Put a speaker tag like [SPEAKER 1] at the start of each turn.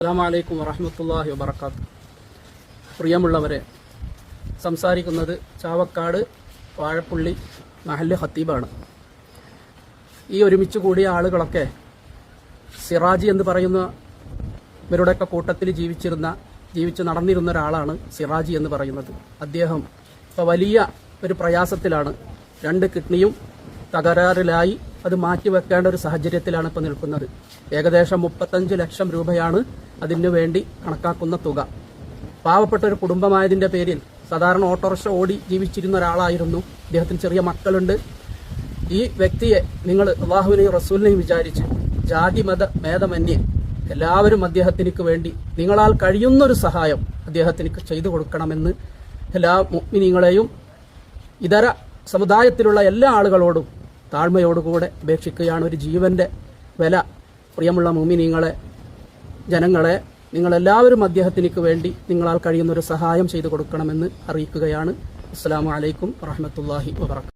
[SPEAKER 1] അസ്സലാമു അലൈക്കും വറഹ്മത്തുള്ളാഹി വബറകാതുഹു. പ്രിയമുള്ളവരെ, സംസാരിക്കുന്നത് ചാവക്കാട് വാഴപ്പുള്ളി മഹല്ല് ഖത്തീബാണ്. ഈ ഒരുമിച്ച് കൂടിയ ആളുകളൊക്കെ സിറാജി എന്ന് പറയുന്ന ഇവരുടെയൊക്കെ കൂട്ടത്തിൽ ജീവിച്ച് നടന്നിരുന്ന ഒരാളാണ് സിറാജി എന്ന് പറയുന്നത്. അദ്ദേഹം ഇപ്പോൾ വലിയ ഒരു പ്രയാസത്തിലാണ്. 2 കിഡ്നിയും തകരാറിലായി അത് മാറ്റിവെക്കേണ്ട ഒരു സാഹചര്യത്തിലാണ് ഇപ്പോൾ നിൽക്കുന്നത്. ഏകദേശം 35 ലക്ഷം രൂപയാണ് അതിനു വേണ്ടി കണക്കാക്കുന്ന തുക. പാവപ്പെട്ട ഒരു കുടുംബമായതിന്റെ പേരിൽ സാധാരണ ഓട്ടോറിക്ഷ ഓടി ജീവിച്ചിരുന്ന ഒരാളായിരുന്നു. അദ്ദേഹത്തിന് ചെറിയ മക്കളുണ്ട്. ഈ വ്യക്തിയെ നിങ്ങൾ അള്ളാഹുവിനെയും റസൂലിനെയും വിചാരിച്ച് ജാതി മത ഭേദമന്യേ എല്ലാവരും അദ്ദേഹത്തിനു വേണ്ടി നിങ്ങളാൽ കഴിയുന്നൊരു സഹായം അദ്ദേഹത്തിന് ചെയ്തു കൊടുക്കണമെന്ന് എല്ലാ മുഅ്മിനീങ്ങളെയും ഇതര സമുദായത്തിലുള്ള എല്ലാ ആളുകളോടും താഴ്മയോടുകൂടെ അപേക്ഷിക്കുകയാണ്. ഒരു ജീവന്റെ വില. പ്രിയമുള്ള മുഅ്മിനീങ്ങളെ, ജനങ്ങളെ, നിങ്ങളെല്ലാവരും അദ്ദേഹത്തിനു വേണ്ടി നിങ്ങളാൽ കഴിയുന്നൊരു സഹായം ചെയ്തു കൊടുക്കണമെന്ന് അറിയിക്കുകയാണ്. അസ്സലാമു അലൈക്കും വറഹ്മത്തുള്ളാഹി വബറകാതുഹു.